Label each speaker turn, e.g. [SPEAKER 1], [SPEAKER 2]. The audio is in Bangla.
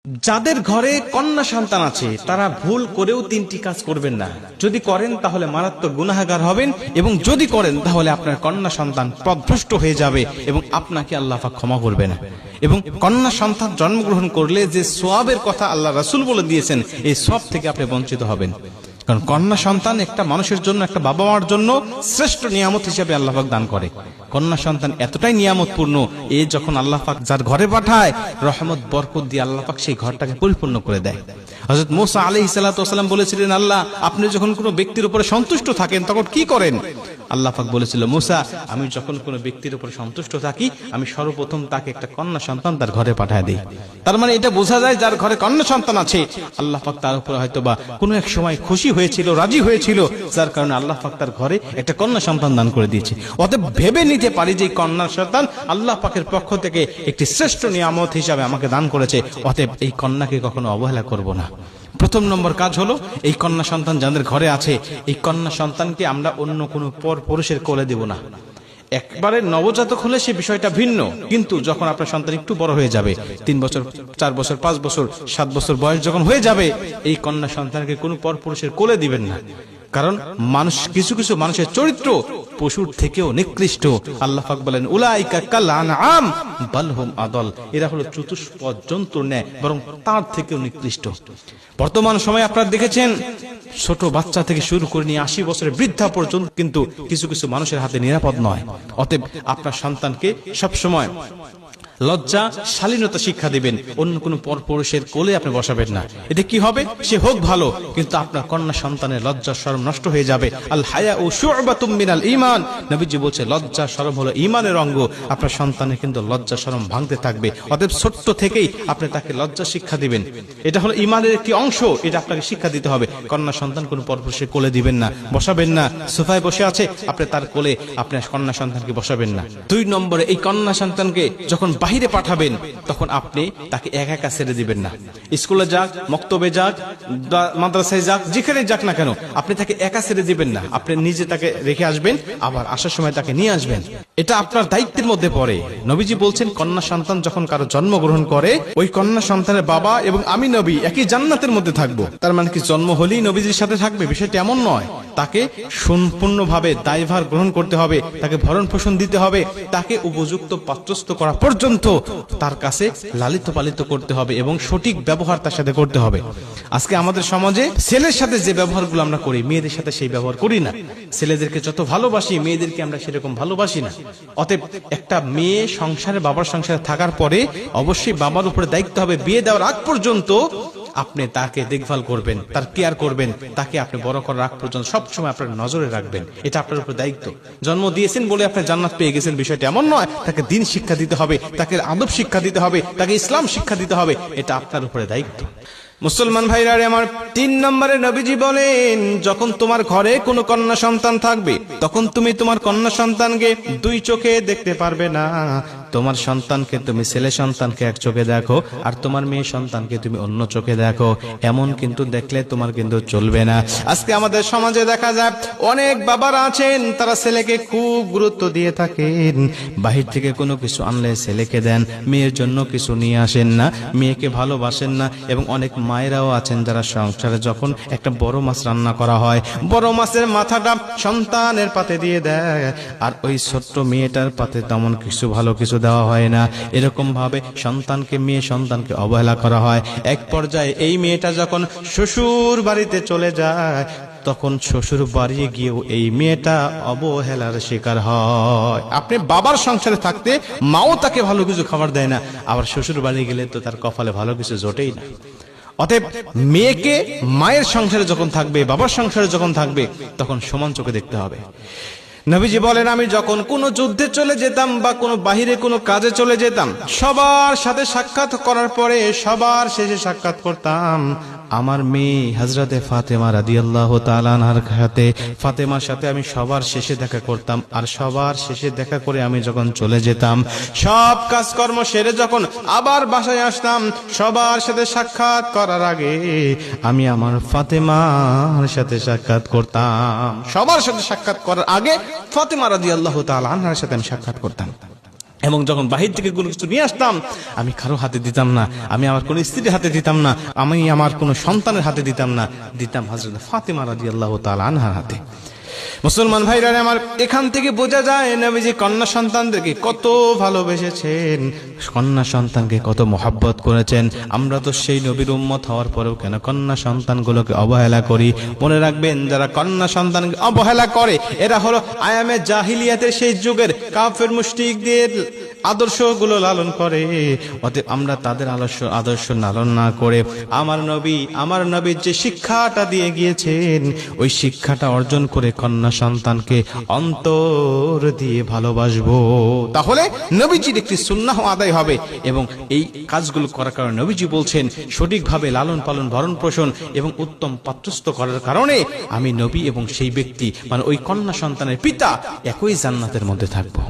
[SPEAKER 1] যাদের ঘরে কন্যা সন্তান আছে তারা ভুল করেও তিনটি কাজ করবেন না। যদি করেন তাহলে মারাত্মক গুনাহগার হবেন, এবং যদি করেন তাহলে আপনার কন্যা সন্তান পথভ্রষ্ট হয়ে যাবে এবং আপনাকে আল্লাহ পাক ক্ষমা করবে না। এবং কন্যা সন্তান জন্মগ্রহণ করলে যে সওয়াবের কথা আল্লাহ রাসূল বলে দিয়েছেন, এই সওয়াব থেকে আপনি বঞ্চিত হবেন। কারণ কন্যা সন্তান একটা মানুষের জন্য, একটা বাবা মার জন্য শ্রেষ্ঠ নিয়ামত হিসেবে আল্লাহ পাক দান করে। কন্যা সন্তান এতটাই নিয়ামতপূর্ণ, যখন আল্লাহ পাক যার ঘরে পাঠায়, রহমত বরকত দিয়ে আল্লাহ পাক সেই ঘরটাকে পরিপূর্ণ করে দেয়। হযরত মূসা আলাইহিস সালাতু ওয়াস সালাম বলেছিলেন, আল্লাহ আপনি যখন কোনো ব্যক্তির উপরে সন্তুষ্ট থাকেন তখন কি করেন? আল্লাহ পাক বলেছিল, মূসা আমি যখন কোনো ব্যক্তির উপরে সন্তুষ্ট থাকি আমি সর্বপ্রথম তাকে একটা কন্যা সন্তান তার ঘরে পাঠায় দেই। তার মানে এটা বোঝা যায় যার ঘরে কন্যা সন্তান আছে আল্লাহ পাক তার উপরে হয়তোবা কোনো এক সময় খুশি হয়েছিল, রাজি হয়েছিল, যার কারণে আল্লাহ পাক তার ঘরে একটা কন্যা সন্তান দান করে দিয়েছে। অতএব ভেবে নিতে পারি যে কন্যা সন্তান আল্লাহ পাকের পক্ষ থেকে একটি শ্রেষ্ঠ নিয়ামত হিসাবে আমাকে দান করেছে। অতএব এই কন্যাকে কখনো অবহেলা করব না। প্রথম নম্বর কাজ হলো, এই কন্যা সন্তান যাদের ঘরে আছে এই কন্যা সন্তানকে আমরা অন্য কোনো পর পুরুষের কোলে দেব না। একবারে নবজাতক হলে সে বিষয়টা ভিন্ন, কিন্তু যখন আপনার সন্তান একটু বড় হয়ে যাবে, 3 বছর 4 বছর 5 বছর 7 বছর বয়স যখন হয়ে যাবে, এই কন্যা সন্তানকে কোনো পর পুরুষের কোলে দিবেন না। কারণ মানুষ, কিছু কিছু মানুষের চরিত্র পশুর থেকেও নিকৃষ্ট। আল্লাহ পাক বলেন, উলাইকা কাল আনআম বাল হুম আদল, এরা হলো চতুষ্পদ জন্তুর ন্যায়, বরং তার থেকেও নিকৃষ্ট। বর্তমান সময়ে আপনারা দেখেছেন ছোট বাচ্চা থেকে শুরু করে নিয়ে 80 বছরের বৃদ্ধা পর্যন্ত কিন্তু কিছু কিছু মানুষের হাতে নিরাপদ নয়। অতএব আপনার সন্তানকে সবসময় লজ্জা, শালীনতা শিক্ষা দিবেন। অন্য কোনো পরপুরুষের কোলে আপনি বসাবেন না। এতে কি হবে? সে হোক ভালো, কিন্তু আপনার কন্যা সন্তানের লজ্জা শরম নষ্ট হয়ে যাবে। আল হায়াউ শু'বাতুম মিনাল ঈমান, নবীজি বলেছে লজ্জা শরম হলো ঈমানের অঙ্গ। আপনার সন্তানের কিন্তু লজ্জা শরম ভাঙতে থাকবে। অতএব ছোট্ট থেকেই আপনি তাকে লজ্জা শিক্ষা দিবেন। এটা হলো ঈমানের একটি অংশ, এটা আপনাকে শিক্ষা দিতে হবে। কন্যা সন্তান কোনো পরপুরুষের কোলে দিবেন না, বসাবেন না। সোফায় বসে আছে, আপনি তার কোলে আপনার কন্যা সন্তানকে বসাবেন না। 2 নম্বরে, এই কন্যা সন্তানকে যখন বাহিরে পাঠাবেন তখন আপনি তাকে একা একা ছেড়ে দিবেন না। স্কুলে যাক, মক্তবে যাক, মাদ্রাসায় যাক, যেখানে যাক না কেন, আপনি তাকে একা ছেড়ে দিবেন না। আপনি নিজে তাকে রেখে আসবেন, আবার আসার সময় তাকে নিয়ে আসবেন। এটা আপনার দায়িত্বের মধ্যে পড়ে। নবীজি বলছেন, কন্যা সন্তান যখন কারো জন্মগ্রহণ করে, ওই কন্যা সন্তানের বাবা এবং আমি নবী একই জান্নাতের মধ্যে থাকবো। তার মানে কি জন্ম হলেই নবীজির সাথে থাকবে? বিষয়টি এমন নয়। তাকে সম্পূর্ণভাবে দায়ভার গ্রহণ করতে হবে, তাকে ভরণ পোষণ দিতে হবে, তাকে উপযুক্ত পাত্রস্থ করা পর্যন্ত তার কাছে লালিত পালিত করতে হবে এবং সঠিক ব্যবহার তার সাথে করতে হবে। আজকে আমাদের সমাজে ছেলের সাথে যে ব্যবহারগুলো আমরা করি, মেয়েদের সাথে সেই ব্যবহার করি না। ছেলেদেরকে যত ভালোবাসি, মেয়েদেরকে আমরা সেরকম ভালোবাসি না। অতএব একটা মেয়ে সংসারে, বাবার সংসারে থাকার পরে অবশ্যই বাবার উপরে দায়িত্ব হবে, বিয়ে দেওয়ার আগ পর্যন্ত আপনি তাকে দেখভাল করবেন, তার কেয়ার করবেন, তাকে আপনি বড় করার আগ পর্যন্ত সবসময় আপনার নজরে রাখবেন। এটা আপনার উপর দায়িত্ব। জন্ম দিয়েছেন বলে আপনি জান্নাত পেয়ে গেছেন, বিষয়টা এমন নয়। তাকে দ্বীন শিক্ষা দিতে হবে, তাকে আদব শিক্ষা দিতে হবে, তাকে ইসলাম শিক্ষা দিতে হবে। এটা আপনার উপরে দায়িত্ব। মুসলমান ভাইরা আমার 3 নম্বরে নবীজি বলেন, যখন তোমার ঘরে কোনো কন্যা সন্তান থাকবে তখন তুমি তোমার কন্যা সন্তানকে 2 চোখে দেখতে পারবে না। তোমার সন্তানকে তুমি ছেলে সন্তানকে এক চোখে দেখো, আর তোমার মেয়ে সন্তানকে তুমি অন্য চোখে দেখো। এমন কিন্তু দেখলে তোমার কিন্তু চলবে না। আজকে আমাদের সমাজে দেখা যায় অনেক বাবারা আছেন, তারা ছেলেকে খুব গুরুত্ব দিয়ে থাকেন। বাহির থেকে কোনো কিছু আনলে ছেলেকে দেন, মেয়ের জন্য কিছু নিয়ে আসেন না, মেয়েকে ভালোবাসেন না। এবং অনেক মায়েরাও আছেন যারা সংসারে যখন একটা বড় মাছ রান্না করা হয়, বড় মাছের মাথাটা সন্তানের পাতে দিয়ে দেয়, আর ওই ছোট্ট মেয়েটার পাতে তেমন কিছু ভালো কিছু দেওয়া হয় না। এরকম ভাবে সন্তানকে, মেয়ে সন্তানকে অবহেলা করা হয়। এক পর্যায়ে এই মেয়েটা যখন শ্বশুর বাড়িতে চলে যায়, তখন শ্বশুর বাড়ি গিয়েও এই মেয়েটা অবহেলার শিকার হয়। আপনি বাবার সংসারে থাকতে মাও তাকে ভালো কিছু খাবার দেয় না, আবার শ্বশুর বাড়ি গেলে তো তার কপালে ভালো কিছু জোটেই না। অতএব মেয়েকে মায়ের সংসারে যখন থাকবে, বাবার সংসারে যখন থাকবে, তখন সমান চোখে দেখতে হবে। নবীজি বলেন, আমি যখন কোনো যুদ্ধে চলে যেতাম বা কোনো বাহিরে কোনো কাজে চলে যেতাম, সবার সাথে সাক্ষাৎ করার পরে সবার শেষে সাক্ষাৎ করতাম আমার মেয়ে হযরতে ফাতেমা রাদিয়াল্লাহু তাআলা আনহার সাথে। ফাতেমার সাথে আমি সবার শেষে দেখা করতাম, আর সবার শেষে দেখা করে আমি যখন চলে যেতাম, সব কাজকর্ম সেরে যখন আবার বাসায় আসতাম, সবার সাথে সাক্ষাৎ করার আগে আমি আমার ফাতেমার সাথে সাক্ষাৎ করতাম। সবার সাথে সাক্ষাৎ করার আগে ফাতেমা রাদিয়াল্লাহু তাআলা আনহার সাথে আমি সাক্ষাৎ করতাম। এবং যখন বাহির থেকে কোনো কিছু নিয়ে আসতাম, আমি কারো হাতে দিতাম না, আমি আমার কোনো স্ত্রীর হাতে দিতাম না, আমি আমার কোনো সন্তানের হাতে দিতাম না, দিতাম হযরত ফাতেমা রাদিয়াল্লাহু তাআলা আনহার হাতে। মুসলমান ভাইরা আমার, এখান থেকে বোঝা যায় নবীজি কন্যা সন্তানদেরকে কত ভালোবেসেছেন, কন্যা সন্তানকে কত মহব্বত করেছেন। আমরা তো সেই নবীর উম্মত হওয়ার পরেও কেন কন্যা সন্তানগুলোকে অবহেলা করি? মনে রাখবেন, যারা কন্যা সন্তানকে অবহেলা করে এরা হলো আয়ামে জাহিলিয়াতের সেই যুগের কাফের মুশরিকদের আদর্শগুলো লালন করে। অতএব আমরা তাদের আদর্শ লালন না করে আমার নবী যে শিক্ষাটা দিয়ে গিয়েছেন ওই শিক্ষাটা অর্জন করে কন্যা সন্তানকে অন্তর দিয়ে ভালোবাসবো, তাহলে নবীজির একটি সুন্নাহ আদায় হবে। এবং এই কাজগুলো করার কারণে নবীজি বলছেন, সঠিকভাবে লালন পালন ভরণ পোষণ এবং উত্তম পাত্রস্থ করার কারণে আমি নবী এবং সেই ব্যক্তি মানে ওই কন্যা সন্তানের পিতা একই জান্নাতের মধ্যে থাকবো।